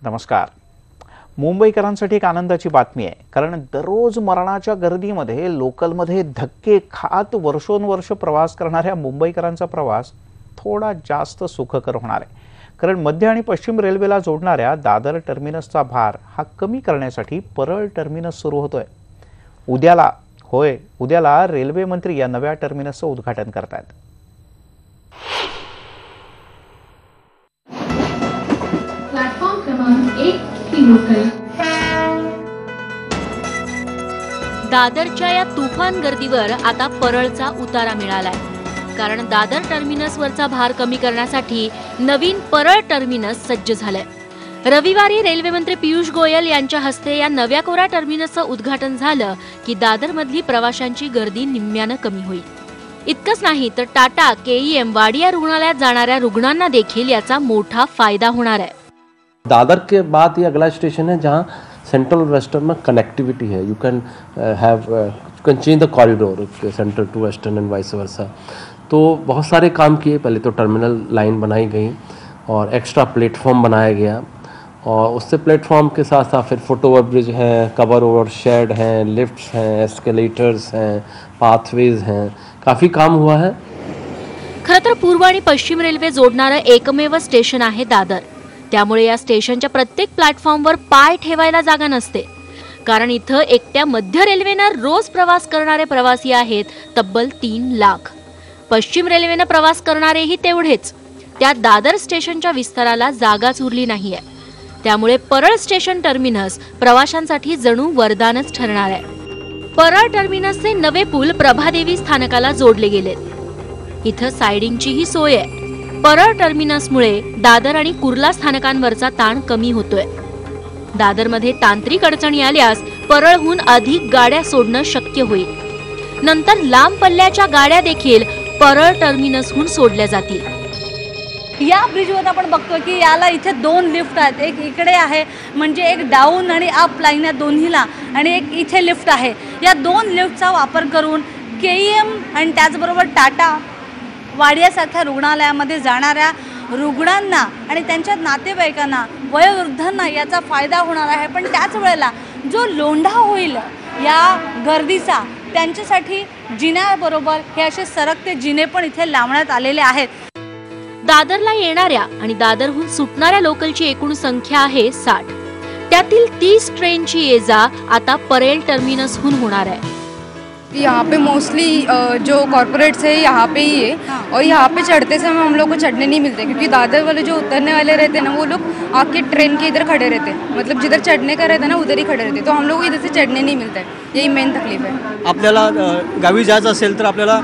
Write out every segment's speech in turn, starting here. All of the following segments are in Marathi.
नमस्कार. मुंबईकरांसाठी एक आनंदाची बातमी आहे, कारण दररोज मरणाच्या गर्दीमध्ये लोकलमध्ये धक्के खात वर्षोनवर्ष प्रवास करणाऱ्या मुंबईकरांचा प्रवास थोडा जास्त सुखकर होणार आहे. कारण मध्य आणि पश्चिम रेल्वेला जोडणाऱ्या दादर टर्मिनसचा भार हा कमी करण्यासाठी परळ टर्मिनस सुरू होतोय. उद्याला रेल्वे मंत्री या नव्या टर्मिनसचं उद्घाटन करतात. प्लॅटफॉर्म क्रमांक 1 की लोकल. दादरच्या या तुफान गर्दीवर आता परळचा उतारा मिळालाय. कारण दादर टर्मिनसवरचा भार कमी करण्यासाठी नवीन परळ टर्मिनस सज्ज झालंय. रविवारी रेल्वे मंत्री पियुष गोयल यांच्या हस्ते या नव्या कोरा टर्मिनसचं उद्घाटन झालं की दादरमधली प्रवाशांची गर्दी निम्म्यानं कमी होईल. इतकंच नाही तर टाटा, KEM, वाडिया रुग्णालयात जाणाऱ्या रुग्णांना देखील याचा मोठा फायदा होणार आहे. दादर के बाद ये अगला स्टेशन है जहाँ सेंट्रल वेस्टर्न में कनेक्टिविटी है. You can change the corridor central to western and vice versa. तो बहुत सारे काम किए. पहले तो टर्मिनल लाइन बनाई गई और एक्स्ट्रा प्लेटफॉर्म बनाया गया, और उससे प्लेटफॉर्म के साथ साथ फिर फुट ओवर ब्रिज हैं, कवर ओवर शेड हैं, लिफ्ट्स हैं, एस्केलेटर्स हैं, पाथवेज हैं. काफ़ी काम हुआ है. खरं तर पूर्व आणि पश्चिम रेल्वे जोडणारं एकमेव स्टेशन आहे दादर. त्यामुळे या स्टेशनच्या प्रत्येक प्लॅटफॉर्मवर पाय ठेवायला जागा नसते. कारण इथं एकट्या मध्य रेल्वेनं रोज प्रवास करणारे प्रवासी आहेत तब्बल 3 लाख. पश्चिम रेल्वेनं प्रवास करणारेही तेवढेच. त्यात दादर स्टेशनच्या विस्ताराला जागाच उरली नाहीये. त्यामुळे परळ स्टेशन टर्मिनस प्रवाशांसाठी जणू वरदानच ठरणार आहे. परळ टर्मिनसचे नवे पूल प्रभादेवी स्थानकाला जोडले गेलेत. इथं सायडिंगचीही सोय आहे. परळ टर्मिनसमुळे दादर आणि कुर्ला स्थानकांवरचा ताण कमी होतोय. दादरमध्ये तांत्रिक अडचणी आल्यास परळहून अधिक गाड्या सोडणं शक्य होईल. नंतर लांब पल्ल्याच्या गाड्या देखील परळ टर्मिनसहून सोडल्या जातील. या ब्रिजवर आपण बघतो की याला इथे 2 लिफ्ट आहेत. एक इकडे आहे, म्हणजे एक डाऊन आणि अप लाईन या दोन्हीला, आणि एक इथे लिफ्ट आहे. या 2 लिफ्टचा वापर करून KEM आणि त्याचबरोबर टाटा, वाडियासारख्या रुग्णालयामध्ये जाणाऱ्या रुग्णांना आणि त्यांच्या नातेवाईकांना, वयोवृद्धांना याचा फायदा होणार आहे. पण त्याच वेळेला जो लोंढा होईल या गर्दीचा, त्यांच्यासाठी जिन्याबरोबर हे असे सरकते जिने पण इथे लावण्यात आलेले आहेत. दादरला येणाऱ्या आणि दादरहून सुटणाऱ्या लोकलची एकूण संख्या आहे 60. त्यातील 30 ट्रेनची ये-जा आता परेल टर्मिनसहून होणार आहे. यहाँ पे मोस्टली जो कॉर्पोरेट्स है यहाँ पे ही है, और यहाँ पे चढ़ते समय हम लोग को चढ़ने नहीं मिलते, क्योंकि दादर वाले जो उतरने वाले रहते हैं ना, वो लोग आके ट्रेन के इधर खड़े रहते हैं. मतलब जिधर चढ़ने का रहता है ना उधर ही खड़े रहते हैं. तो हम लोग को इधर से चढ़ने नहीं मिलता है. यही मेन तकलीफ है. आपल्याला गावी जायचं असेल तर आपल्याला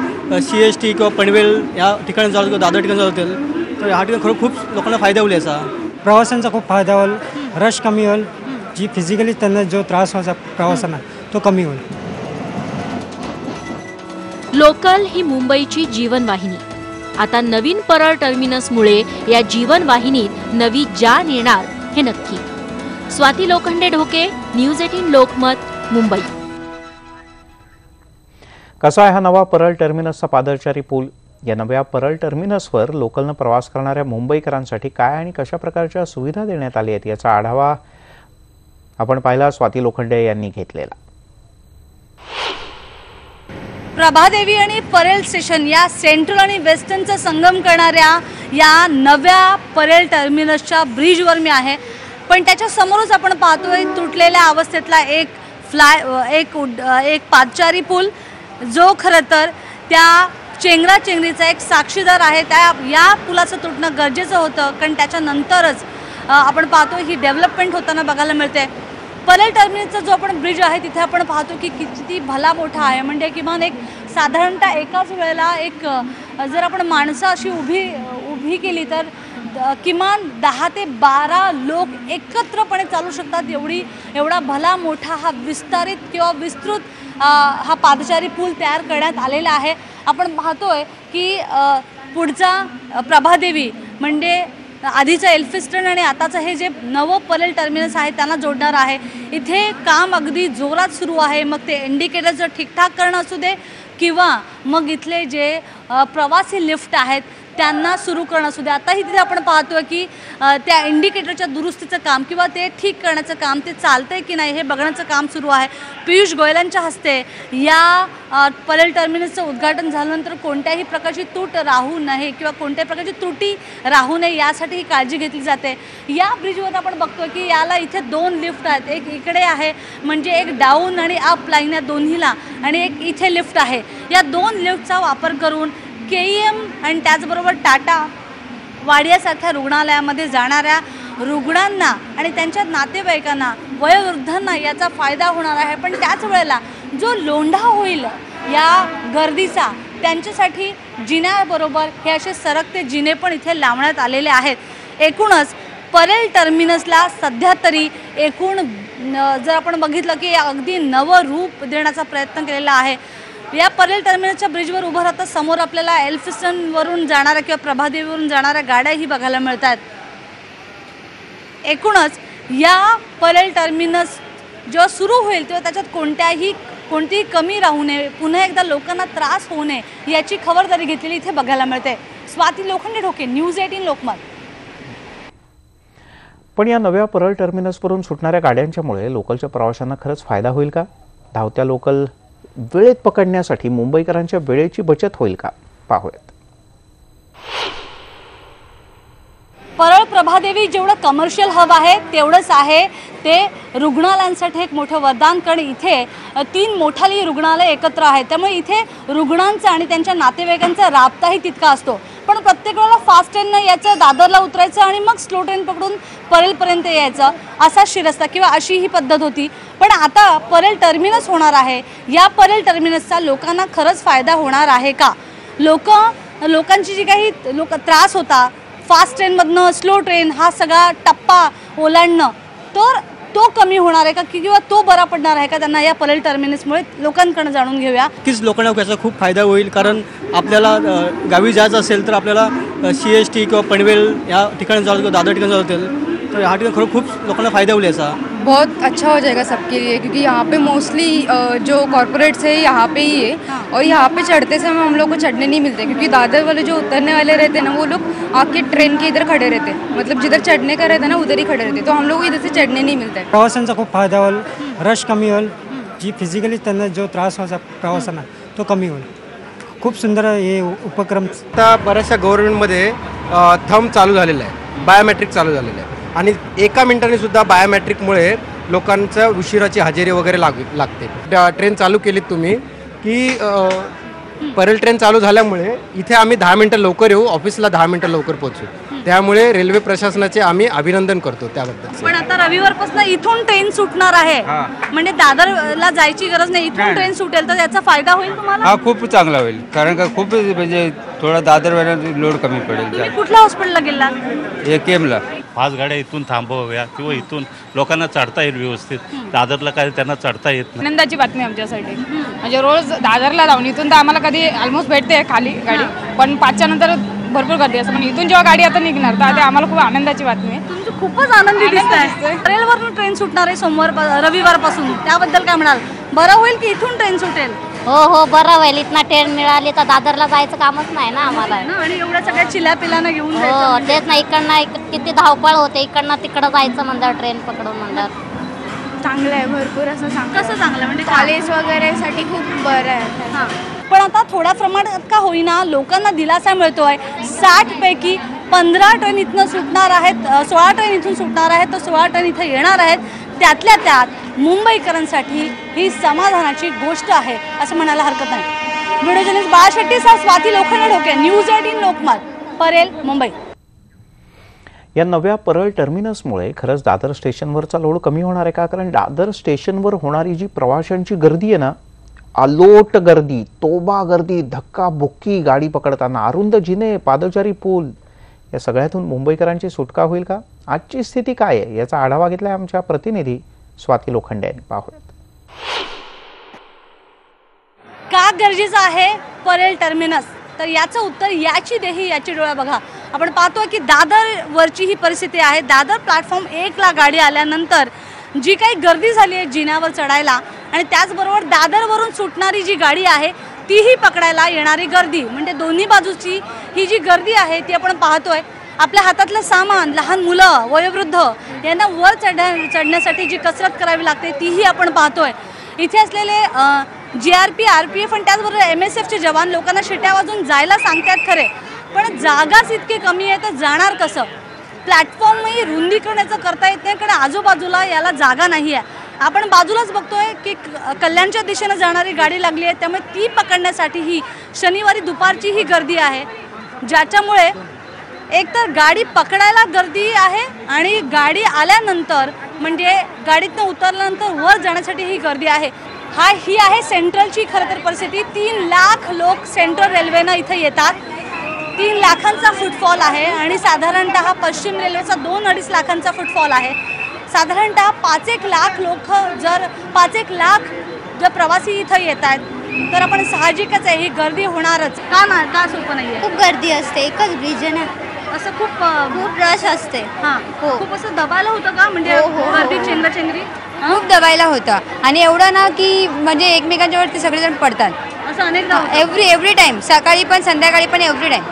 CST किंवा पनवेल या ठिकाणी जावं, दादर ठिकाणी जावं लागेल. तर ह्या ठिकाणी खूप लोकांना फायदा होईल. याचा प्रवाशांचा खूप फायदा होईल. रश कमी होईल. जी फिजिकली त्यांना जो त्रास व्हायचा प्रवासांना तो कमी होईल. लोकल ही मुंबईची जीवनवाहिनी. आता नवीन परळ टर्मिनसमुळे या जीवनवाहिनीत नवी जान येणार हे नक्की. स्वाती लोखंडे ढोके, न्यूज 18 लोकमत, मुंबई. कसा आहे हा नवा परळ टर्मिनसचा पादचारी पूल? या नव्या परळ टर्मिनसवर लोकलनं प्रवास करणाऱ्या मुंबईकरांसाठी काय आणि कशा प्रकारच्या सुविधा देण्यात आल्या आहेत याचा आढावा आपण पाहिला. स्वाती लोखंडे यांनी घेतलेला. प्रभादेवी आणि परेल स्टेशन या सेंट्रल आणि वेस्टर्नचा संगम करणाऱ्या या नव्या परेल टर्मिनसच्या ब्रिजवर मी आहे. पण त्याच्या समोरच आपण पाहतोय तुटलेल्या अवस्थेतला एक पादचारी पूल, जो खरं तर त्या चेंगराचेंगरीचा एक साक्षीदार आहे. या पुलाचं तुटणं गरजेचं होतं, कारण त्याच्यानंतरच आपण पाहतो ही डेव्हलपमेंट होताना बघायला मिळते. परेल टर्मिनसचा जो आपण ब्रिज आहे तिथे आपण पाहतो की किती भला मोठा आहे. म्हणजे किमान एक साधारणतः एकाच वेळेला एक जर आपण माणसं अशी उभी केली तर किमान 10 ते 12 लोक एकत्रपणे चालू शकतात. एवढा भला मोठा हा विस्तारित किंवा विस्तृत हा पादचारी पूल तयार करण्यात आलेला आहे. आपण पाहतोय की पुढचा प्रभादेवी म्हणजे आधीचं एल्फिस्टन आणि आताचं हे जे नवं परेल टर्मिनस आहे त्यांना जोडणार आहे. इथे काम अगदी जोरात सुरू आहे. मग ते इंडिकेटरचं ठीकठाक करणं असू दे किंवा मग इथले जे प्रवासी लिफ्ट आहेत त्यांना सुरू करणं असू द्या. आताही तिथे आपण पाहतोय की त्या इंडिकेटरच्या दुरुस्तीचं काम किंवा ते ठीक करण्याचं काम, ते चालतंय की नाही हे बघण्याचं काम सुरू आहे. पियुष गोयलांच्या हस्ते या परेल टर्मिनसचं उद्घाटन झाल्यानंतर कोणत्याही प्रकारची तूट राहू नये किंवा कोणत्याही प्रकारची त्रुटी राहू नये यासाठी ही काळजी घेतली जाते. या ब्रिजवर आपण बघतोय की याला इथे 2 लिफ्ट आहेत. एक इकडे आहे म्हणजे एक डाऊन आणि अप लाईन या दोन्हीला, आणि एक इथे लिफ्ट आहे. या 2 लिफ्टचा वापर करून KEM आणि त्याचबरोबर टाटा वाडियासारख्या रुग्णालयामध्ये जाणाऱ्या रुग्णांना आणि त्यांच्या नातेवाईकांना, वयोवृद्धांना याचा फायदा होणार आहे. पण त्याच वेळेला जो लोंढा होईल या गर्दीचा, त्यांच्यासाठी जिन्याबरोबर हे असे सरकते जिने पण इथे लावण्यात आलेले आहेत. एकूणच परेल टर्मिनसला सध्या तरी जर आपण बघितलं की अगदी नवं रूप देण्याचा प्रयत्न केलेला आहे. या परेल टर्मिनसच्या ब्रिजवर उभं राहता समोर आपल्याला एल्फिस्टनवरून जाणाऱ्या किंवा प्रभादेवीवरून जाणाऱ्या गाड्याही बघायला मिळतात. एकूणच या परेल टर्मिनस जेव्हा सुरू होईल तेव्हा त्याच्यात कोणतीही कमी राहू नये, पुन्हा एकदा लोकांना त्रास होऊ नये याची खबरदारी घेतलेली इथे बघायला मिळते. स्वाती लोखंडे ढोके, न्यूज 18 लोकमत. पण या नव्या परेल टर्मिनसवरून सुटणाऱ्या गाड्यांच्यामुळे लोकलच्या प्रवाशांना खरंच फायदा होईल का? धावत्या लोकल वेळेत पकडण्यासाठी मुंबईकरांच्या वेळेची बचत होईल का? पाहूयात. परळ प्रभादेवी जेवढं कमर्शियल हब आहे तेवढंच आहे ते रुग्णालयांसाठी एक मोठं वरदान, कारण इथे 3 मोठाली रुग्णालय एकत्र आहेत. त्यामुळे इथे रुग्णांचा आणि त्यांच्या नातेवाईकांचा राबताही तितका असतो. पण प्रत्येक वेळेला फास्ट ट्रेननं यायचं, दादरला उतरायचं आणि मग स्लो ट्रेन पकडून परेलपर्यंत यायचं असा शिरस्ता किंवा अशी ही पद्धत होती. पण आता परेल टर्मिनस होणार आहे. या परेल टर्मिनसचा लोकांना खरंच फायदा होणार आहे का? लोकांची जी काही त्रास होता फास्ट ट्रेनमधनं स्लो ट्रेन हा सगळा टप्पा ओलांडणं, तर तो कमी होणार आहे का किंवा तो बरा पडणार आहे का त्यांना या परेल टर्मिनसमुळे? लोकांकडून जाणून घेऊया. नक्कीच लोकांना याचा खूप फायदा होईल, कारण आपल्याला गावी जायचं असेल तर आपल्याला CST किंवा पनवेल या ठिकाणी जावं किंवा दादर ठिकाणी जावं लागेल. तर ह्या ठिकाणी खरं खूप लोकांना फायदा होईल याचा. बहुत अच्छा हो जाएगा सबके लिए, क्योंकि यहाँ पे मोस्टली जो कॉर्पोरेट्स है यहाँ पे ही है. और यहाँ पे चढ़ते समय हम लोग को चढ़ने नहीं मिलते, क्योंकि दादर वाले जो उतरने वाले रहते हैं ना वो लोग आके ट्रेन के इधर खड़े रहते हैं. मतलब जिधर चढ़ने का रहता है ना उधर ही खड़े रहते हैं. तो हम लोग को इधर से चढ़ने नहीं मिलता है. प्रवाशांचा खूप फायदा होईल, रश कमी होईल, जी फिजिकली त्यांना जो त्रास व्हायचा प्रवासांना तो कमी होईल. खूप सुंदर हे उपक्रम. आता बऱ्याचशा गव्हर्नमेंटमध्ये थंब चालू झालेला आहे, बायोमेट्रिक चालू झालेलं आहे, आणि 1 मिनिटाने सुद्धा बायोमेट्रिकमुळे लोकांचं उशिराची हजेरी वगैरे लागते. ट्रेन चालू केलीत तुम्ही की परेल ट्रेन चालू झाल्यामुळे इथे आम्ही 10 मिनिटं लवकर येऊ, ऑफिसला 10 मिनिटं लवकर पोहोचू. त्यामुळे रेल्वे प्रशासनाचे आम्ही अभिनंदन करतो त्याबद्दल. पण आता रविवारपासून इथून ट्रेन सुटणार आहे, म्हणजे दादरला जायची गरज नाही, इथून ट्रेन सुटेल, तर याचा फायदा होईल तुम्हाला? हा खूप चांगला होईल, कारण का खूप म्हणजे थोडा दादर लोड कमी पडेल. तुम्ही कुठल्या हॉस्पिटलला गेला? AKM ला. 5 गाड्या इथून थांबवाव्या किंवा इथून लोकांना चढता येईल व्यवस्थित. दादरला काय त्यांना चढता येत नाही. आनंदाची बातमी आमच्यासाठी, म्हणजे रोज दादरला जाऊन इथून तर आम्हाला कधी ऑलमोस्ट भेटते खाली गाडी, पण 5च्या नंतर भरपूर गर्दी असते. पण इथून जेव्हा गाडी आता निघणार तर ते आम्हाला खूप आनंदाची बातमी आहे. तुम्ही खूपच आनंदी दिसताय. परेलवरून ट्रेन सुटणार आहे रविवारपासून, त्याबद्दल काय म्हणाल? बरं होईल की इथून ट्रेन सुटेल? हो बरं होईल. इथनं ट्रेन मिळाली तर दादरला जायचं कामच नाही ना आम्हाला. आणि एवढ्या सगळ्या चिल्या पिलांना घेऊन हो तेच ना, इकडनं किती धावपळ होते, इकडनं तिकडं जायचं म्हणलं ट्रेन पकडून म्हणलं. चांगलं आहे, भरपूर असं कसं चांगलं म्हणजे कॉलेज वगैरे साठी खूप बरं आहे. पण आता थोड्या प्रमाणात का होईना लोकांना दिलासा मिळतोय. 60 पैकी 15 ट्रेन इथनं सुटणार आहेत, 16 ट्रेन इथून सुटणार आहेत, तर 16 ट्रेन इथं येणार आहेत. त्यातल्या त्यात मुंबईकरांसाठी ही समाधानाची गोष्ट आहे असं म्हणायला हरकत नाही. व्हिडिओ जर्नलिस्ट बाळा शेट्टीसह स्वाती लोखंडे ढोके, न्यूज 18 लोकमत, परेल, मुंबई. या नव्या परेल टर्मिनसमुळे खरंच दादर स्टेशनवरचा लोड कमी होणार आहे का? कारण दादर स्टेशनवर होणारी जी प्रवाशांची गर्दी आहे ना, अलोट गर्दी, तोबा गर्दी, धक्काबुक्की गाडी पकडताना, अरुंद जिने, पादचारी पूल, या सगळ्यातून मुंबईकरांची सुटका होईल का? आजची स्थिती काय आहे याचा आढावा घेतलाय आमच्या प्रतिनिधी स्वाती लोखंडे यांनी. पाहूयात. का गरजेचं आहे परेल टर्मिनस? तर याचं उत्तर याची देही याची डोळा बघा. आपण पाहतोय की दादरवरची ही परिस्थिती आहे. दादर प्लॅटफॉर्म 1ला गाडी आल्यानंतर जी काही गर्दी झाली आहे जिन्यावर चढायला, आणि त्याचबरोबर दादरवरून सुटणारी जी गाडी आहे तीही पकडायला येणारी गर्दी, म्हणजे दोन्ही बाजूची ही जी गर्दी आहे ती आपण पाहतोय. आपल्या हातातलं सामान, लहान मुलं, वयोवृद्ध यांना वर चढण्यासाठी जी कसरत करावी लागते तीही आपण पाहतोय. इथे असलेले GRP, RPF आणि त्याचबरोबर MSFचे जवान लोकांना शिट्या वाजून जायला सांगतात खरे, पण जागाच इतकी कमी आहे तर जाणार कसं? प्लॅटफॉर्मही रुंदीकरणाचं करता येत नाही कारण आजूबाजूला याला जागा नाही आहे. आपण बाजूलाच बघतोय की कल्याणच्या दिशेनं जाणारी गाडी लागली आहे, त्यामुळे ती पकडण्यासाठी ही शनिवारी दुपारची ही गर्दी आहे, ज्याच्यामुळे एकतर गाडी पकडायला गर्दी आहे आणि गाडी आल्यानंतर म्हणजे गाडीतनं उतरल्यानंतर वर जाण्यासाठी ही गर्दी आहे. ही आहे सेंट्रलची खरं तर परिस्थिती. 3 लाख लोक सेंट्रल रेल्वेनं इथं येतात. 3 लाखांचा फुटफॉल आहे आणि साधारणतः पश्चिम रेल्वेचा 2-2.5 लाखांचा फुटफॉल आहे. साधारणतः 5-1 लाख लोक जर 5-1 लाख जर प्रवासी इथं येत आहेत तर आपण साहजिकच आहे ही गर्दी होणारच. का सोपं नाही आहे? खूप गर्दी असते, एकच ब्रिज आहे ना, असं खूप रश असते. हां, खूप असं दबायला होतं का म्हणजे गर्दी चेंगराचेंगरी खूप दबायला होतं आणि एवढं ना की म्हणजे एकमेकांच्या वरती सगळेजण पडतात असं अनेकदा एव्हरी टाइम, सकाळी पण संध्याकाळी पण एव्हरी टाइम.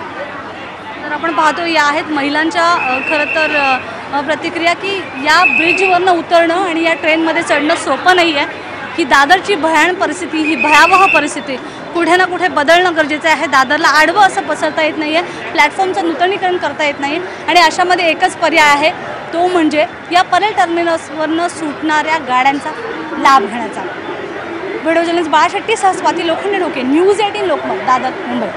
तर आपण पाहतो या आहेत महिलांच्या खरं तर प्रतिक्रिया की या ब्रिजवरनं उतरणं आणि या ट्रेनमध्ये चढणं सोपं नाही आहे. ही दादरची भयानक परिस्थिती, ही भयावह परिस्थिती कुठे ना कुठे बदलणं गरजेचं आहे. दादरला आडवं असं पसरता येत नाही आहे, प्लॅटफॉर्मचं नूतनीकरण करता येत नाही आणि अशामध्ये एकच पर्याय आहे, तो म्हणजे या परेल टर्मिनसवरनं सुटणाऱ्या गाड्यांचा लाभ घेण्याचा. व्हिडिओ जर्नलिस्ट बाळा शेट्टी सह स्वाती लोखंडे न्यूज 18 लोकमत, दादर, मुंबई.